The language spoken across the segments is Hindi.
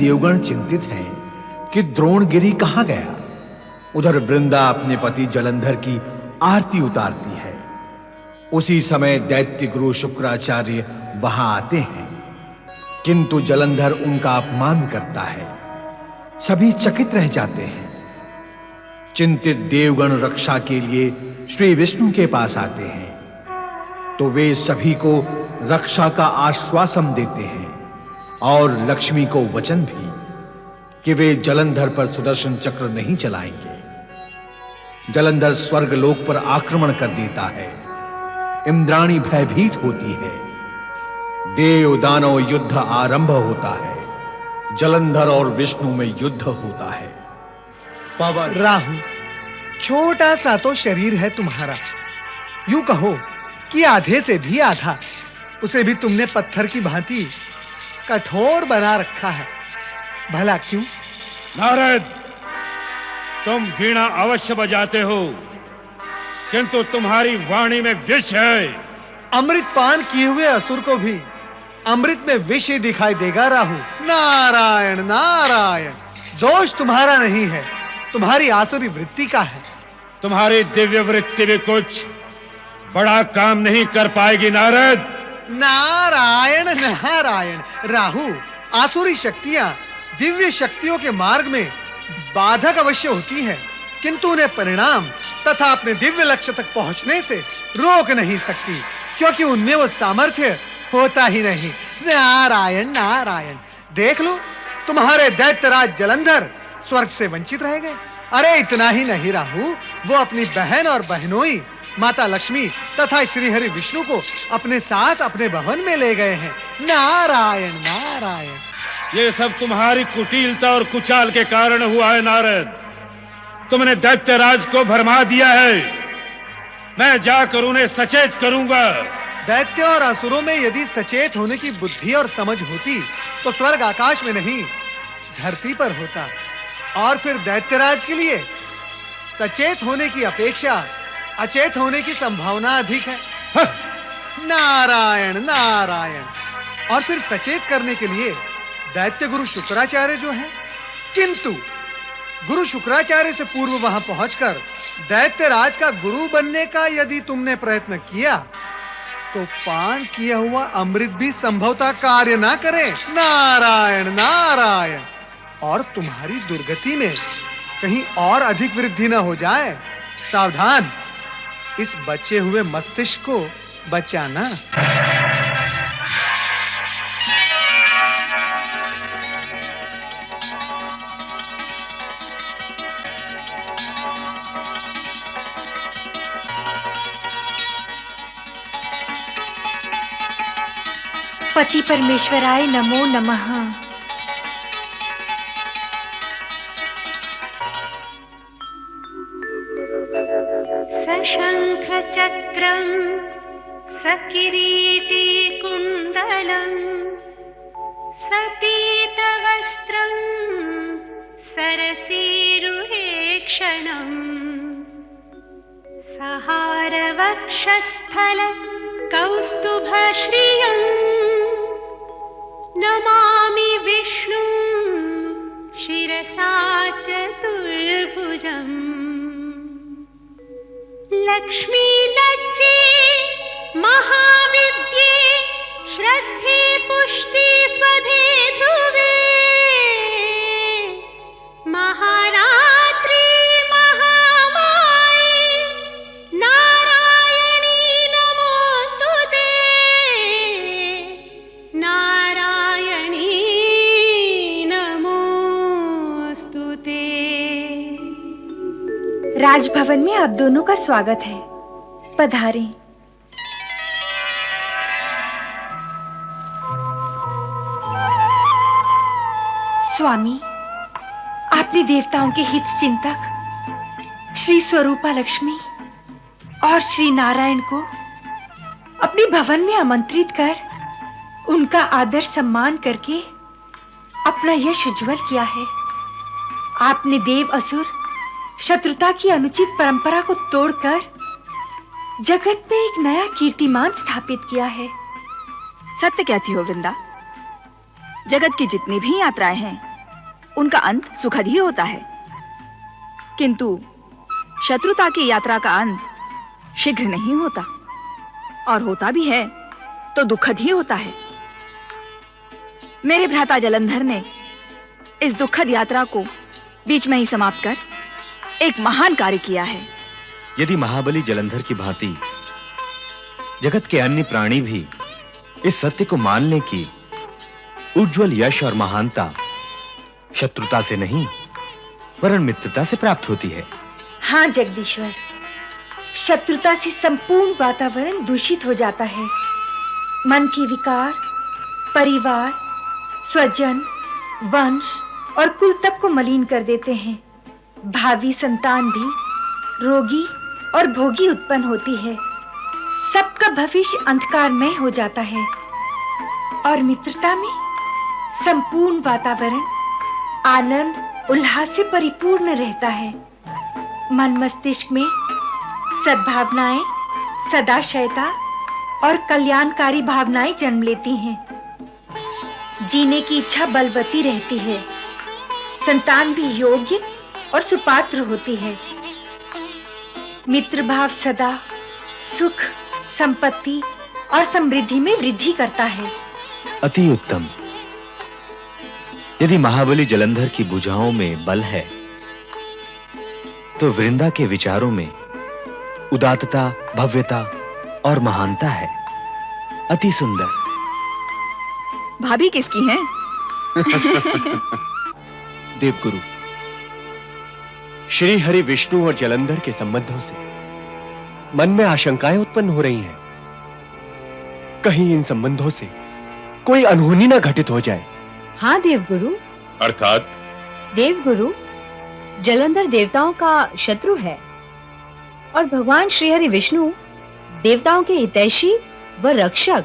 देवगण चिंतित हैं कि द्रोणगिरि कहां गया। उधर वृंदा अपने पति जलंधर की आरती उतारती है। उसी समय दैत्य गुरु शुक्राचार्य वहां आते हैं, किंतु जलंधर उनका अपमान करता है। सभी चकित रह जाते हैं। चिंतित देवगण रक्षा के लिए श्री विष्णु के पास आते हैं, तो वे सभी को रक्षा का आश्वासन देते हैं और लक्ष्मी को वचन भी कि वे जलंधर पर सुदर्शन चक्र नहीं चलाएंगे। जलंधर स्वर्गलोक पर आक्रमण कर देता है। इंद्राणी भयभीत होती है। देव दानव युद्ध आरंभ होता है। जलंधर और विष्णु में युद्ध होता है। पवन राहु, छोटा सा तो शरीर है तुम्हारा, यूं कहो कि आधे से भी आधा। उसे भी तुमने पत्थर की भांति कठोर बना रखा है। भला क्यों? नारद, तुम वीणा अवश्य बजाते हो, किंतु तुम्हारी वाणी में विष है। अमृत पान किए हुए असुर को भी अमृत में विष ही दिखाई देगा राहु। नारायण नारायण, दोष तुम्हारा नहीं है, तुम्हारी आसुरी वृत्ति का है। तुम्हारी दिव्य वृत्ति भी कुछ बड़ा काम नहीं कर पाएगी नारद। नारायण नारायण। राहु, आसुरी शक्तियां दिव्य शक्तियों के मार्ग में बाधक अवश्य होती है, किंतु उन्हें परिणाम तथा अपने दिव्य लक्ष्य तक पहुंचने से रोक नहीं सकती, क्योंकि उनमें वो सामर्थ्य होता ही नहीं। नारायण नारायण। देख लो, तुम्हारे दैत्यराज जलंधर स्वर्ग से वंचित रह गए। अरे इतना ही नहीं राहु, वो अपनी बहन और बहनोई माता लक्ष्मी तथा श्रीहरि विष्णु को अपने साथ अपने भवन में ले गए हैं। नारायण नारायण। ये सब तुम्हारी कुटिलता और कुचाल के कारण हुआ है नारद। तुमने दैत्यराज को भरमा दिया है। मैं जाकर उन्हें सचेत करूंगा। दैत्य और असुरों में यदि सचेत होने की बुद्धि और समझ होती तो स्वर्ग आकाश में नहीं, धरती पर होता। और फिर दैत्यराज के लिए सचेत होने की अपेक्षा अचेत होने की संभावना अधिक है। नारायण नारायण। और फिर सचेत करने के लिए दैत्य गुरु शुक्राचार्य जो हैं, किंतु गुरु शुक्राचार्य से पूर्व वहां पहुंचकर दैत्यराज का गुरु बनने का यदि तुमने प्रयत्न किया तो पान किया हुआ अमृत भी संभवतः कार्य ना करे। नारायण नारायण। और तुम्हारी दुर्गति में कहीं और अधिक वृद्धि न हो जाए। सावधान, इस बचे हुए मस्तिष्क को बचाना। पति परमेश्वराय नमो नमः। सशंख चक्रं सकिरीटी कुंडलं सपीतवस्त्रं सरसीरुहेक्षणं सहारवक्षस्थल कौस्तुभश्रियं नमामि विष्णुं शिरसा चतुर्भुजम्। लक्ष्मी लज्जे महाविद्ये श्रद्धे पुष्टि स्वधे ध्रुवे महारात्रि महामाये नारायणी नमोस्तुते नारायणी नमोस्तुते। राजभवन में आप दोनों का स्वागत है। पधारें। स्वामी, आपने देवताओं के हित चिंतक श्री स्वरूपा लक्ष्मी और श्री नारायण को अपने भवन में आमंत्रित कर उनका आदर सम्मान करके अपना यश उज्जवल किया है। आपने देव असुर शत्रुता की अनुचित परंपरा को तोड़कर जगत में एक नया कीर्तिमान स्थापित किया है। सत्य कहती हो वृंदा। जगत की जितनी भी यात्राएं हैं उनका अंत सुखद ही होता है, किंतु शत्रुता की यात्रा का अंत शीघ्र नहीं होता, और होता भी है तो दुखद ही होता है। मेरे भ्राता जलंधर ने इस दुखद यात्रा को बीच में ही समाप्त कर एक महान कार्य किया है। यदि महाबली जलंधर की भांति जगत के अन्य प्राणी भी इस सत्य को मान लें कि उज्जवल यश और महानता शत्रुता से नहीं वरन मित्रता से प्राप्त होती है। हाँ जगदीश्वर, शत्रुता से संपूर्ण वातावरण दूषित हो जाता है। मन के विकार, परिवार, स्वजन, वंश और कुल तक को मलिन कर देते हैं। भावी संतान भी रोगी और भोगी उत्पन्न होती है। सबका भविष्य अंधकारमय हो जाता है और मित्रता में संपूर्ण वातावरण आनंद उल्लास से परिपूर्ण रहता है। मन मस्तिष्क में सद्भावनाएं, सदाशयता और कल्याणकारी भावनाएं जन्म लेती हैं। जीने की इच्छा बलवती रहती है। संतान भी योग्य और सुपात्र होती है। मित्र भाव सदा सुख, संपत्ति और समृद्धि में वृद्धि करता है। अति उत्तम। यदि महाबली जलंधर की भुजाओं में बल है तो वृंदा के विचारों में उदात्तता, भव्यता और महानता है। अति सुंदर। भाभी किसकी हैं? देवगुरु, श्री हरि विष्णु और जलंधर के संबंधों से मन में आशंकाएं उत्पन्न हो रही हैं। कहीं इन संबंधों से कोई अनहोनी न घटित हो जाए। हाँ देवगुरु। अर्थात? देवगुरु, जलंधर देवताओं का शत्रु है और भगवान श्री हरि विष्णु देवताओं के हितैषी व रक्षक।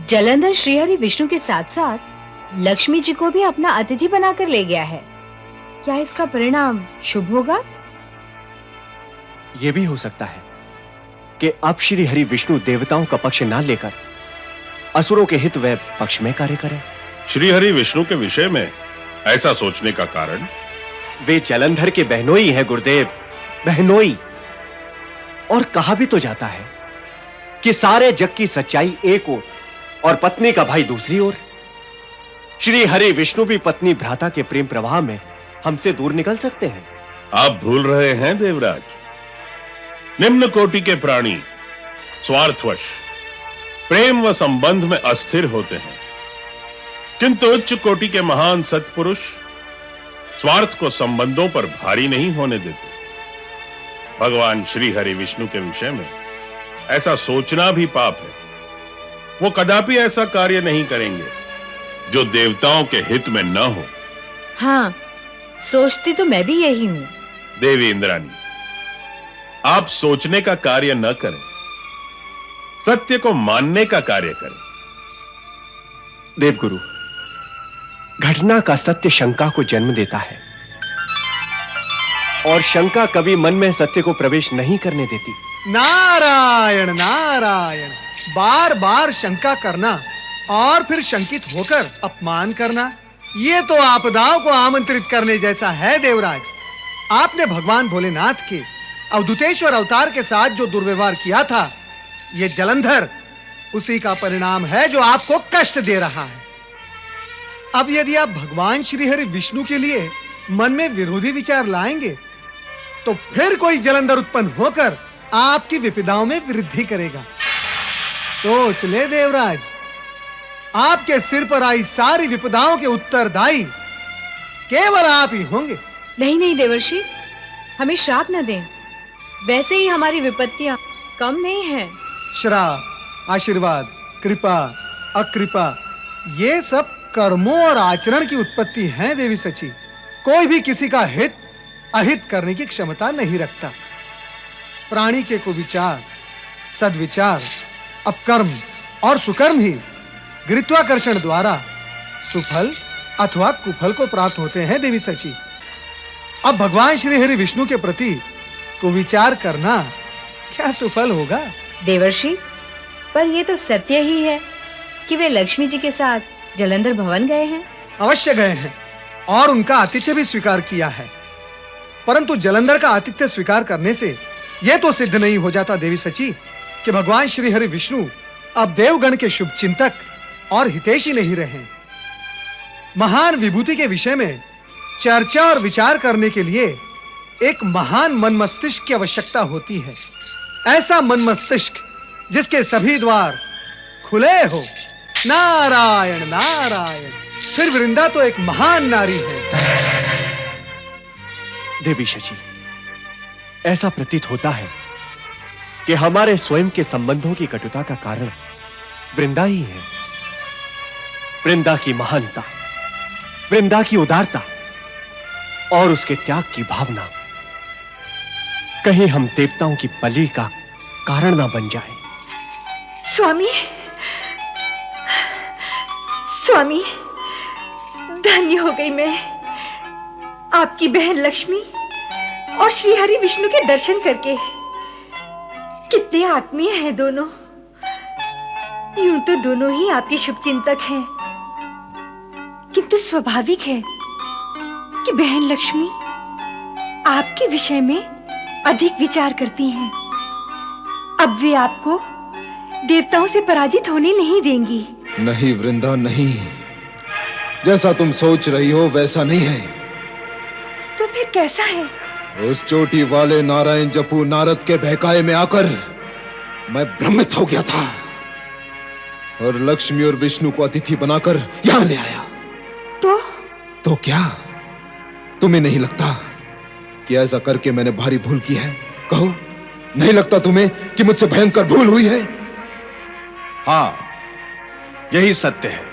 जलंधर श्री हरि विष्णु के साथ साथ लक्ष्मी जी को भी अपना अतिथि बनाकर ले गया है। क्या इसका परिणाम शुभ होगा? यह भी हो सकता है कि अब श्री हरि विष्णु देवताओं का पक्ष न लेकर असुरों के हित व पक्ष में कार्य करें। श्री हरि विष्णु के विषय में ऐसा सोचने का कारण? वे जलंधर के बहनोई हैं गुरुदेव, बहनोई। और कहा भी तो जाता है कि सारे जग की सच्चाई एक ओर और पत्नी का भाई दूसरी ओर। श्री हरि विष्णु भी पत्नी भ्राता के प्रेम प्रवाह में हमसे दूर निकल सकते हैं। आप भूल रहे हैं देवराज, निम्न कोटि के प्राणी स्वार्थवश प्रेम व संबंध में अस्थिर होते हैं, किंतु उच्च कोटि के महान सत्पुरुष स्वार्थ को संबंधों पर भारी नहीं होने देते। भगवान श्री हरि विष्णु के विषय में ऐसा सोचना भी पाप है। वो कदापि ऐसा कार्य नहीं करेंगे जो देवताओं के हित में न हो। हाँ, सोचती तो मैं भी यही हूँ। देवी इंद्राणी, आप सोचने का कार्य न करें, सत्य को मानने का कार्य करें। देवगुरु, घटना का सत्य शंका को जन्म देता है और शंका कभी मन में सत्य को प्रवेश नहीं करने देती। नारायण नारायण। बार बार शंका करना और फिर शंकित होकर अपमान करना, ये तो आपदाओं को आमंत्रित करने जैसा है। देवराज, आपने भगवान भोलेनाथ के अवधूतेश्वर अवतार के साथ जो दुर्व्यवहार किया था, ये जलंधर उसी का परिणाम है जो आपको कष्ट दे रहा है। अब यदि आप भगवान श्री हरि विष्णु के लिए मन में विरोधी विचार लाएंगे तो फिर कोई जलंधर उत्पन्न होकर आपकी विपदाओं में वृद्धि करेगा। सोच ले देवराज, आपके सिर पर आई सारी विपदाओं के उत्तरदायी केवल आप ही होंगे। नहीं नहीं देवर्षि, हमें श्राप न दें। वैसे ही हमारी विपत्तियां कम नहीं हैं। श्राप, आशीर्वाद, कृपा, अकृपा, ये सब कर्मों और आचरण की उत्पत्ति है देवी सची। कोई भी किसी का हित अहित करने की क्षमता नहीं रखता। प्राणी के कुविचार, सद्विचार, अपकर्म और सुकर्म ही गुरुत्वाकर्षण द्वारा सुफल अथवा कुफल को प्राप्त होते हैं देवी सची। अब भगवान श्री हरि विष्णु के प्रति कुविचार करना क्या सुफल होगा? देवर्षि, पर ये तो सत्य ही है कि वे लक्ष्मी जी के साथ जलंधर भवन गए हैं। अवश्य गए हैं, और उनका आतिथ्य भी स्वीकार किया है। परंतु जलंधर का आतिथ्य स्वीकार करने से यह तो सिद्ध नहीं हो जाता देवी सची कि भगवान श्री हरि विष्णु अब देवगण के शुभ चिंतक और हितैषी नहीं रहे। महान विभूति के विषय में चर्चा और विचार करने के लिए एक महान मन मस्तिष्क की आवश्यकता होती है। ऐसा मन मस्तिष्क जिसके सभी द्वार खुले हो। नारायण नारायण। फिर वृंदा तो एक महान नारी है। देवी शची, ऐसा प्रतीत होता है कि हमारे स्वयं के संबंधों की कटुता का कारण वृंदा ही है। वृंदा की महानता, वृंदा की उदारता और उसके त्याग की भावना कहीं हम देवताओं की बलि का कारण ना बन जाए। स्वामी, स्वामी, धन्य हो गई मैं आपकी बहन लक्ष्मी और श्री हरि विष्णु के दर्शन करके। कितने आत्मीय हैं दोनों। यूं तो दोनों ही आपके शुभचिंतक हैं, किंतु स्वाभाविक है कि बहन लक्ष्मी आपके विषय में अधिक विचार करती हैं। अब वे आपको देवताओं से पराजित होने नहीं देंगी। नहीं वृंदा, नहीं। जैसा तुम सोच रही हो वैसा नहीं है। तो फिर कैसा है? उस चोटी वाले नारायण जपू नारद के बहकाए में आकर मैं भ्रमित हो गया था और लक्ष्मी और विष्णु को अतिथि बनाकर यहां ले आया। तो क्या तुम्हें नहीं लगता कि ऐसा करके मैंने भारी भूल की है? कहो, नहीं लगता तुम्हें कि मुझसे भयंकर भूल हुई है? हां, यही सत्य है।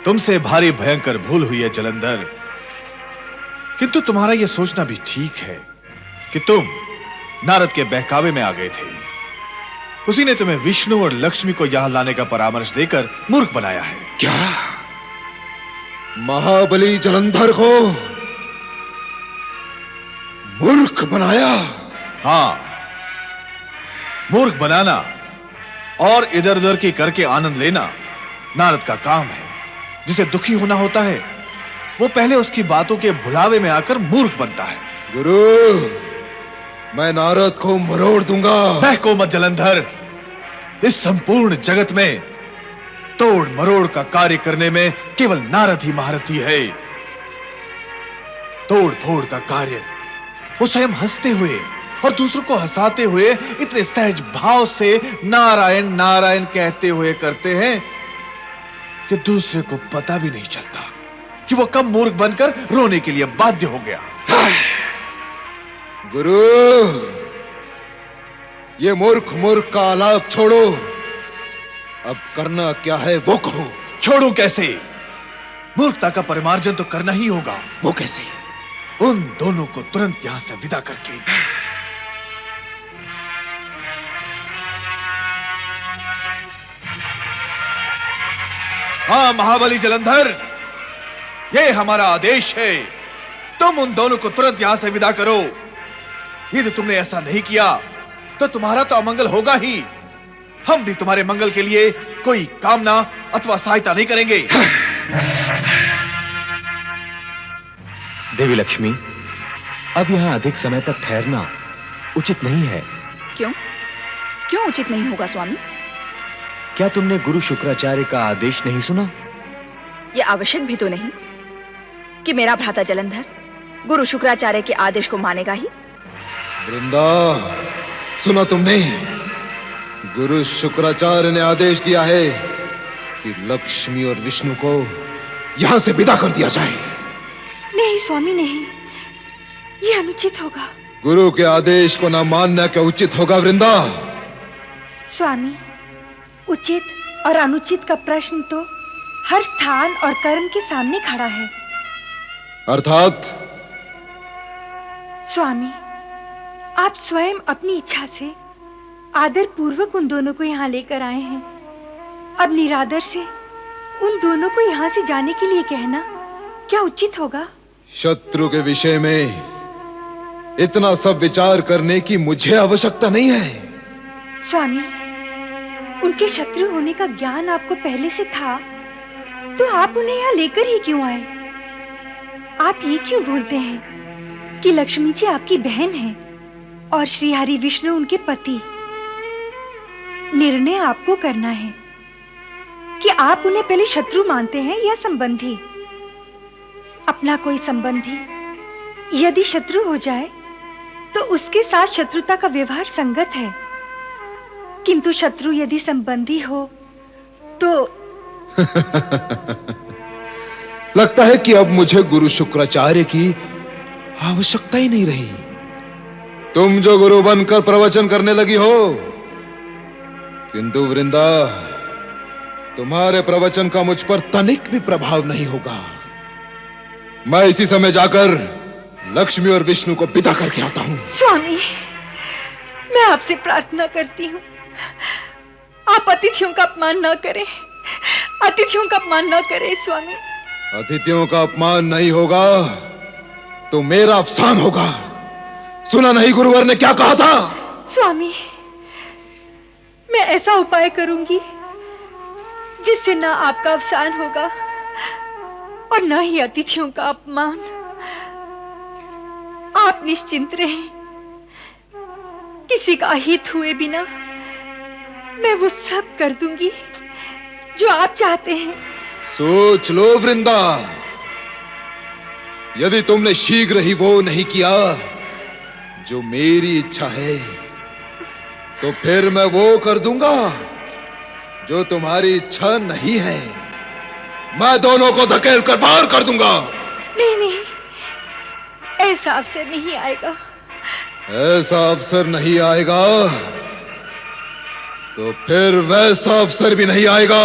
तुमसे भारी भयंकर भूल हुई है जलंधर। किंतु तुम्हारा यह सोचना भी ठीक है कि तुम नारद के बहकावे में आ गए थे। उसी ने तुम्हें विष्णु और लक्ष्मी को यहां लाने का परामर्श देकर मूर्ख बनाया है। क्या महाबली जलंधर को मूर्ख बनाया? हां, मूर्ख बनाना और इधर उधर की करके आनंद लेना नारद का काम है। जिसे दुखी होना होता है वो पहले उसकी बातों के भुलावे में आकर मूर्ख बनता है। गुरु, मैं नारद को मरोड़ दूंगा। बहको मत जलंधर। इस संपूर्ण जगत में तोड़ मरोड़ का कार्य करने में केवल नारद ही महारथी है। तोड़ फोड़ का कार्य वो स्वयं हंसते हुए और दूसरों को हंसाते हुए इतने सहज भाव से नारायण नारायण कहते हुए करते हैं कि दूसरे को पता भी नहीं चलता कि वो कब मूर्ख बनकर रोने के लिए बाध्य हो गया। गुरु, ये मूर्ख मूर्ख का आलाप छोड़ो। अब करना क्या है वो कहो। छोड़ू कैसे? मूर्खता का परिमार्जन तो करना ही होगा। वो कैसे? उन दोनों को तुरंत यहां से विदा करके। हाँ महाबली जलंधर, ये हमारा आदेश है। तुम उन दोनों को तुरंत यहां से विदा करो। यदि तुमने ऐसा नहीं किया तो तुम्हारा तो अमंगल होगा ही। हम भी तुम्हारे मंगल के लिए कोई कामना अथवा सहायता नहीं करेंगे। देवी लक्ष्मी, अब यहां अधिक समय तक ठहरना उचित नहीं है। क्यों? क्यों उचित नहीं होगा स्वामी? क्या तुमने गुरु शुक्राचार्य का आदेश नहीं सुना? यह आवश्यक भी तो नहीं कि मेरा भ्राता जलंधर गुरु शुक्राचार्य के आदेश को मानेगा ही। वृंदा, सुना तुमने? गुरु शुक्राचार्य ने आदेश दिया है कि लक्ष्मी और विष्णु को यहां से विदा कर दिया जाए। नहीं स्वामी, नहीं, यह अनुचित होगा। गुरु के आदेश को न मानना क्या उचित होगा वृंदा? स्वामी, उचित और अनुचित का प्रश्न तो हर स्थान और कर्म के सामने खड़ा है। अर्थात? स्वामी, आप स्वयं अपनी इच्छा से आदर पूर्वक उन दोनों को यहाँ लेकर आए हैं। अब निरादर से उन दोनों को यहाँ से जाने के लिए कहना क्या उचित होगा? शत्रु के विषय में इतना सब विचार करने की मुझे आवश्यकता नहीं है। स्वामी, उनके शत्रु होने का ज्ञान आपको पहले से था, तो आप उन्हें यहाँ लेकर ही क्यों आए? आप ये क्यों भूलते हैं कि लक्ष्मी जी आपकी बहन है और श्री हरि विष्णु उनके पति? निर्णय आपको करना है कि आप उन्हें पहले शत्रु मानते हैं या संबंधी। अपना कोई संबंधी यदि शत्रु हो जाए तो उसके साथ शत्रुता का व्यवहार संगत है, किंतु शत्रु यदि संबंधी हो तो लगता है कि अब मुझे गुरु शुक्राचार्य की आवश्यकता ही नहीं रही। तुम जो गुरु बनकर प्रवचन करने लगी हो, किंतु वृंदा, तुम्हारे प्रवचन का मुझ पर तनिक भी प्रभाव नहीं होगा। मैं इसी समय जाकर लक्ष्मी और विष्णु को विदा करके आता हूं। स्वामी, मैं आपसे प्रार्थना करती हूँ, आप अतिथियों का अपमान न करें, अतिथियों का अपमान न करें स्वामी। अतिथियों का अपमान नहीं होगा तो मेरा अफसान होगा। सुना नहीं गुरुवर ने क्या कहा था? स्वामी, मैं ऐसा उपाय करूंगी जिससे ना आपका अवसान होगा और न ही अतिथियों का अपमान। आप निश्चिंत रहें, किसी का हित हुए बिना मैं वो सब कर दूंगी जो आप चाहते हैं। सोच लो वृंदा, यदि तुमने शीघ्र ही वो नहीं किया जो मेरी इच्छा है, तो फिर मैं वो कर दूंगा जो तुम्हारी इच्छा नहीं है। मैं दोनों को धकेल कर बाहर कर दूंगा। नहीं नहीं, ऐसा अवसर नहीं आएगा। ऐसा अवसर नहीं आएगा तो फिर वैसा अवसर भी नहीं आएगा।